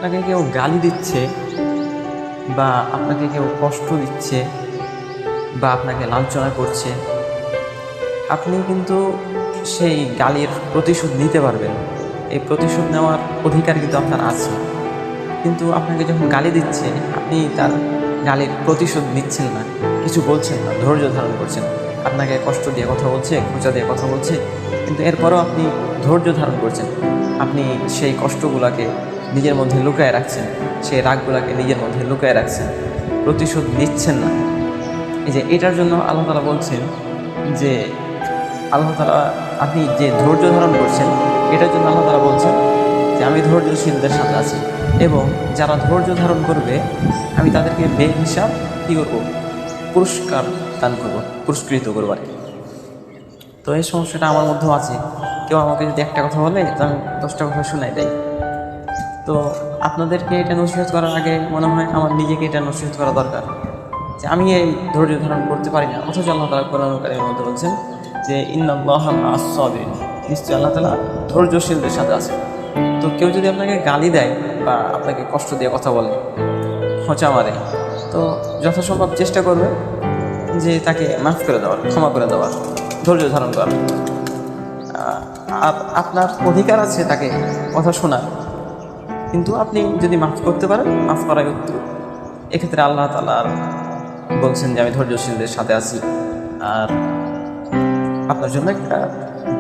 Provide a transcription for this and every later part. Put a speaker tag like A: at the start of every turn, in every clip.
A: আপনাকে কেউ গালি দিচ্ছে বা আপনাকে কেউ কষ্ট দিচ্ছে বা আপনাকে লাঞ্ছনা করছে, আপনি কিন্তু সেই গালির প্রতিশোধ নিতে পারবেন। এই প্রতিশোধ নেওয়ার অধিকার কিন্তু আপনার আছে। কিন্তু আপনাকে যখন গালি দিচ্ছে, আপনি তার গালির প্রতিশোধ নিচ্ছেন না, কিছু বলছেন না, ধৈর্য ধারণ করছেন। আপনাকে কষ্ট দিয়ে কথা বলছে, খোঁচা দিয়ে কথা বলছে, কিন্তু এরপরও আপনি ধৈর্য ধারণ করছেন। আপনি সেই কষ্টগুলোকে নিজের মধ্যে লুকায় রাখছেন, সেই রাগগুলোকে নিজের মধ্যে লুকায় রাখছেন, প্রতিশোধ নিচ্ছেন না। এই যে এটার জন্য আল্লাহ তাআলা বলছেন যে আল্লাহ তাআলা, আপনি যে ধৈর্য ধারণ করছেন এটার জন্য আল্লাহ তাআলা বলছেন যে আমি ধৈর্যশীলদের সাথে আছি, এবং যারা ধৈর্য ধারণ করবে আমি তাদেরকে বেহিসাব কী করবো, পুরস্কার দান করবো, পুরস্কৃত করবো আর কি। তো এই সমস্যাটা আমার মধ্যেও আছে। কেউ আমাকে যদি একটা কথা বলে তো আমি 10টা কথা শোনাই দেয়। তো আপনাদেরকে এটা নসিহত করার আগে মনে হয় আমার নিজেকে এটা নসিহত করা দরকার যে আমি এই ধৈর্য ধারণ করতে পারি না, অথচ আল্লাহ তাআলা কোরআন কারীমের মধ্যে বলছেন যে ইন্নাল্লাহা মা'আস সাবিরিন, নিশ্চয়ই আল্লাহ তাআলা ধৈর্যশীলদের সাথে আছে। তো কেউ যদি আপনাকে গালি দেয় বা আপনাকে কষ্ট দিয়ে কথা বলে, খোঁচা মারে, তো যথাসম্ভব চেষ্টা করবে যে তাকে মাফ করে দেওয়ার, ক্ষমা করে দেওয়ার, ধৈর্য ধারণ করার। আর আপনার অধিকার আছে তাকে কথা শোনার, কিন্তু আপনি যদি মাফ করতে পারেন, মাফ করাই উত্তম। এক্ষেত্রে আল্লাহ তাআলা বলছেন যে আমি ধৈর্যশীলদের সাথে আছি, আর আপনার জন্য একটা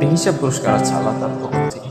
A: বেহিসাব পুরস্কার আছে আল্লাহ তাআলার পক্ষ থেকে।